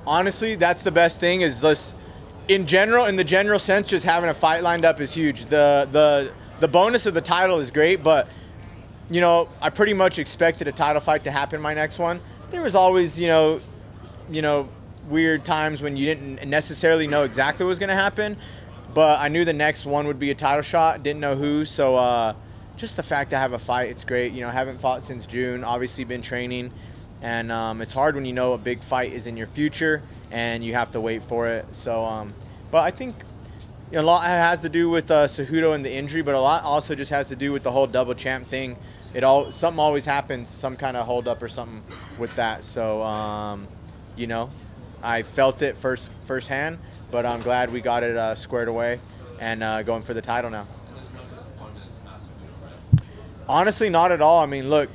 Honestly, that's the best thing is in the general sense, just having a fight lined up is huge. The bonus of the title is great, but, I pretty much expected a title fight to happen my next one. There was always, weird times when you didn't necessarily know exactly what was going to happen, but I knew the next one would be a title shot. Didn't know who, so just the fact to have a fight, it's great. Haven't fought since June. Obviously, been training, and it's hard when you know a big fight is in your future and you have to wait for it. So, but I think a lot has to do with Cejudo and the injury, but a lot also just has to do with the whole double champ thing. Something always happens, some kind of hold up or something with that. So, I felt it firsthand, but I'm glad we got it squared away and going for the title now. Honestly, not at all. I mean, look,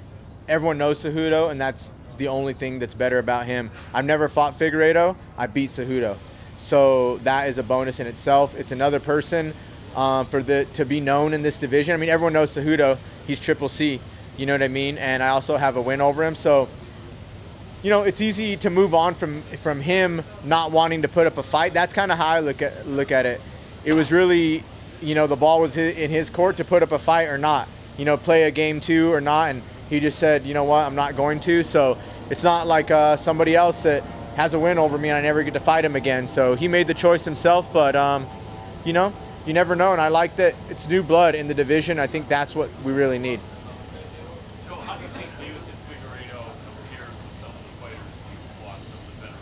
everyone knows Cejudo, and that's the only thing that's better about him. I've never fought Figueiredo. I beat Cejudo. So that is a bonus in itself. It's another person to be known in this division. I mean, everyone knows Cejudo. He's Triple C. You know what I mean? And I also have a win over him. So, it's easy to move on from him not wanting to put up a fight. That's kind of how I look at it. It was really, the ball was in his court to put up a fight or not. Play a game 2 or not. And he just said, you know what, I'm not going to. So it's not like somebody else that has a win over me and I never get to fight him again. So he made the choice himself. But, you never know. And I like that it's new blood in the division. I think that's what we really need. So how do you think Deiveson Figueirido compares with some of the fighters you've watched, some of the better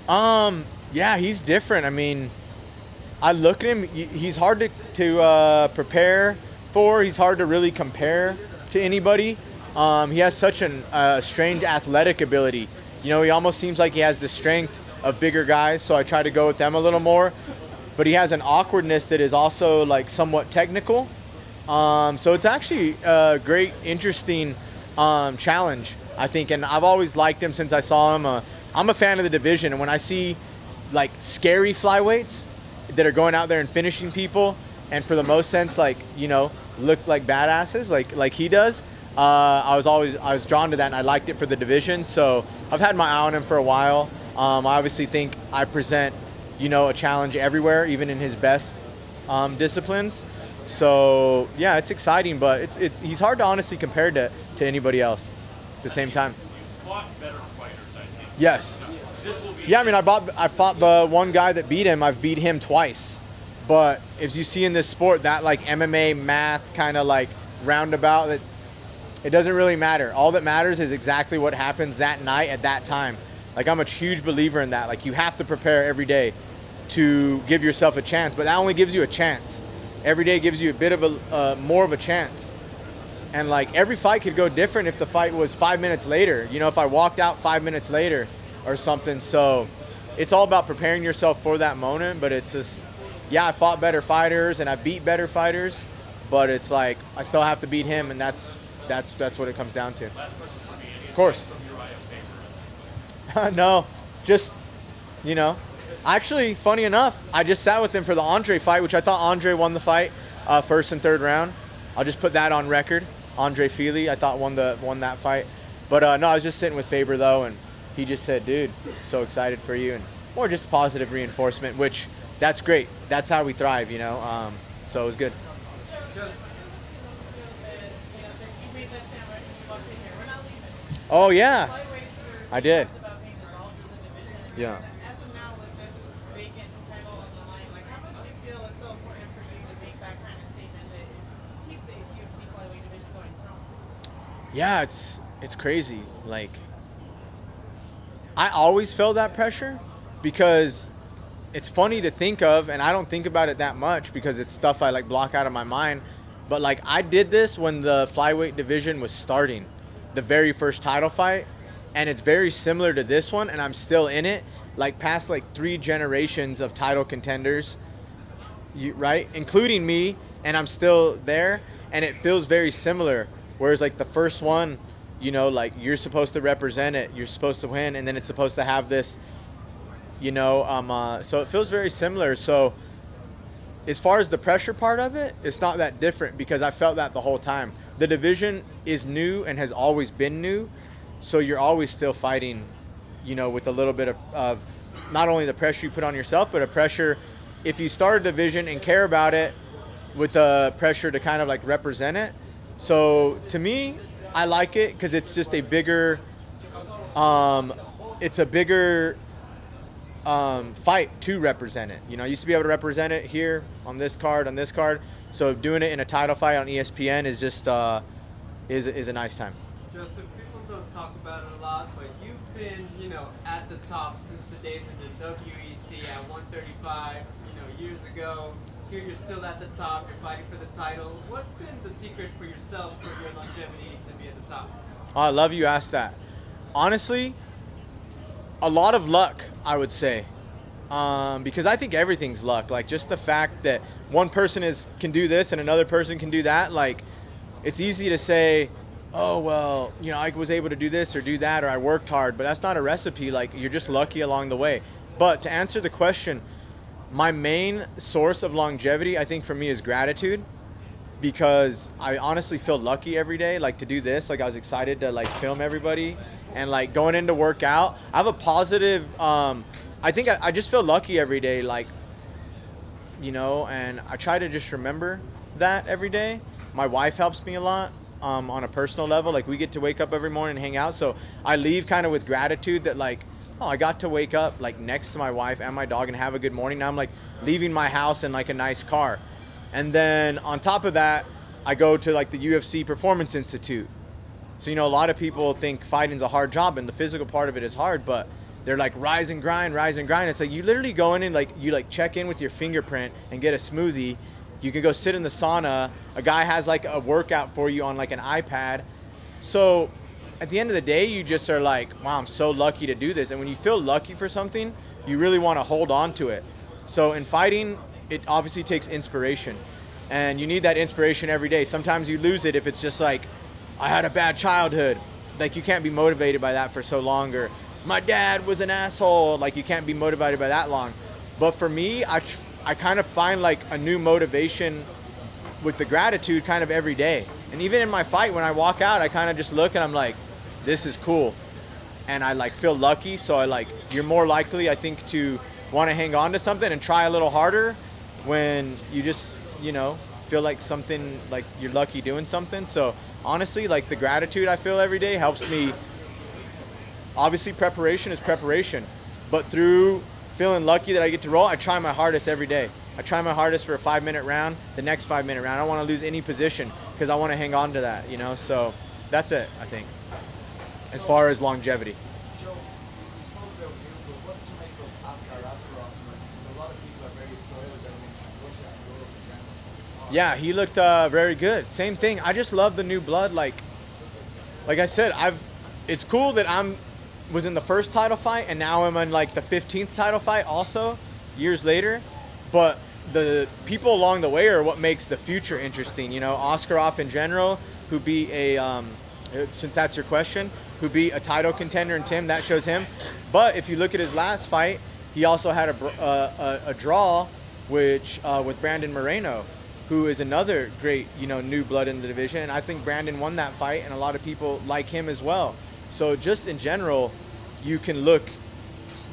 fighters? Yeah, he's different. I mean, I look at him, he's hard to prepare for. He's hard to really compare to anybody. He has such a strange athletic ability. He almost seems like he has the strength of bigger guys, so I try to go with them a little more. But he has an awkwardness that is also like somewhat technical. So it's actually a great, interesting challenge, I think. And I've always liked him since I saw him. I'm a fan of the division, and when I see like scary flyweights that are going out there and finishing people, and for the most sense, like, look like badasses, like he does. I was drawn to that, and I liked it for the division. So I've had my eye on him for a while. I obviously think I present, a challenge everywhere, even in his best disciplines. So yeah, it's exciting, but he's hard to honestly compare to anybody else at the same time. You fought better fighters, I think. Yes. Yeah, I mean, I fought the one guy that beat him. I've beat him twice. But as you see in this sport, that like MMA math kind of like roundabout, that it doesn't really matter. All that matters is exactly what happens that night at that time. Like, I'm a huge believer in that. Like, you have to prepare every day to give yourself a chance, but that only gives you a chance. Every day gives you a bit of more of a chance. And like, every fight could go different if the fight was 5 minutes later. If I walked out 5 minutes later or something. So it's all about preparing yourself for that moment. But it's just, yeah, I fought better fighters and I beat better fighters, but it's like I still have to beat him, and that's what it comes down to. Last question for me. Of course. No, just, actually, funny enough, I just sat with him for the Andre fight, which I thought Andre won the fight, first and third round. I'll just put that on record. Andre Fili, I thought won that fight. But no, I was just sitting with Faber though, and he just said, dude, so excited for you, and more just positive reinforcement, which that's great. That's how we thrive, so it was good. Oh yeah, I did. Yeah. As of now, with this vacant title on the line, like, how much do you feel it's so important for you to make that kind of statement that keep the UFC flyweight division going strong? Yeah, it's crazy. Like, I always felt that pressure because it's funny to think of, and I don't think about it that much because it's stuff I like block out of my mind. But like, I did this when the flyweight division was starting, the very first title fight. And it's very similar to this one, and I'm still in it, like past like 3 generations of title contenders, right? Including me, and I'm still there, and it feels very similar. Whereas like the first one, like you're supposed to represent it, you're supposed to win, and then it's supposed to have this, so it feels very similar. So as far as the pressure part of it, it's not that different because I felt that the whole time. The division is new and has always been new. So you're always still fighting, with a little bit of not only the pressure you put on yourself, but a pressure if you start a division and care about it, with the pressure to kind of like represent it. So to me, I like it because it's just a bigger, it's a bigger fight to represent it. I used to be able to represent it here on this card, So doing it in a title fight on ESPN is just is a nice time. Joseph, people don't talk about it a lot, but you've been, at the top since the days of the WEC at 135, years ago. Here you're still at the top, you're fighting for the title. What's been the secret for yourself for your longevity to be at the top? Oh, I love you asked that. Honestly, a lot of luck, I would say. Because I think everything's luck. Like, just the fact that one person can do this and another person can do that, like, it's easy to say, oh, well, I was able to do this or do that, or I worked hard, but that's not a recipe. Like, you're just lucky along the way. But to answer the question, my main source of longevity, I think, for me is gratitude, because I honestly feel lucky every day, like, to do this. Like, I was excited to, like, film everybody, and, like, going in to work out. I have a positive, I think I just feel lucky every day, like, and I try to just remember that every day. My wife helps me a lot on a personal level. Like, we get to wake up every morning and hang out. So I leave kind of with gratitude that, like, oh, I got to wake up, like, next to my wife and my dog and have a good morning. Now I'm, like, leaving my house in, like, a nice car. And then on top of that, I go to, like, the UFC Performance Institute. So, a lot of people think fighting's a hard job, and the physical part of it is hard, but they're like, rise and grind. It's like, you literally go in and, like, you, like, check in with your fingerprint and get a smoothie. You can go sit in the sauna. A guy has, like, a workout for you on, like, an iPad. So at the end of the day, you just are like, wow, I'm so lucky to do this. And when you feel lucky for something, you really want to hold on to it. So in fighting, it obviously takes inspiration. And you need that inspiration every day. Sometimes you lose it if it's just like, I had a bad childhood. Like, you can't be motivated by that for so long. Or my dad was an asshole. Like, you can't be motivated by that long. But for me, I kind of find, like, a new motivation with the gratitude kind of every day. And even in my fight, when I walk out, I kind of just look and I'm like, this is cool. And I, like, feel lucky. So you're more likely, I think, to want to hang on to something and try a little harder when you just, feel like something, like, you're lucky doing something. So honestly, like, the gratitude I feel every day helps me. Obviously, preparation is preparation. But through feeling lucky that I get to roll, I try my hardest every day. I try my hardest for a 5-minute round, the next 5-minute round. I don't want to lose any position because I want to hang on to that, So that's it, I think, as far as longevity. Joe, you spoke about you, but what did you make of Askarov? Because a lot of people are very excited about him in Russia and Europe in general. Yeah, he looked very good. Same thing. I just love the new blood. Like I said, it's cool that was in the first title fight, and now I'm in, like, the 15th title fight also, years later. But the people along the way are what makes the future interesting. Askarov in general, who beat since that's your question, who beat a title contender in Tim, that shows him. But if you look at his last fight, he also had a draw, which with Brandon Moreno, who is another great, new blood in the division. And I think Brandon won that fight, and a lot of people like him as well. So just in general, you can look,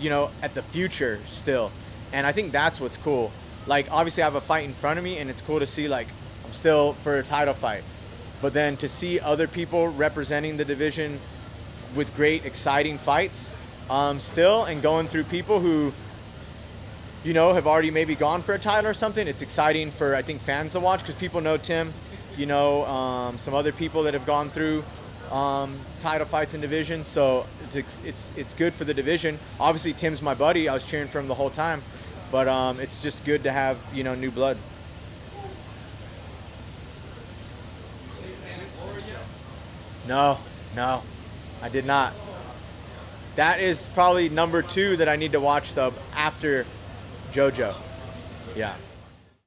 at the future still. And I think that's what's cool. Like, obviously I have a fight in front of me, and it's cool to see, like, I'm still for a title fight. But then to see other people representing the division with great, exciting fights still, and going through people who, have already maybe gone for a title or something, it's exciting for, I think, fans to watch, because people know Tim, some other people that have gone through title fights in division. So it's good for the division. Obviously, Tim's my buddy. I was cheering for him the whole time. But it's just good to have, new blood. No, I did not. That is probably number 2 that I need to watch, though, after JoJo. Yeah.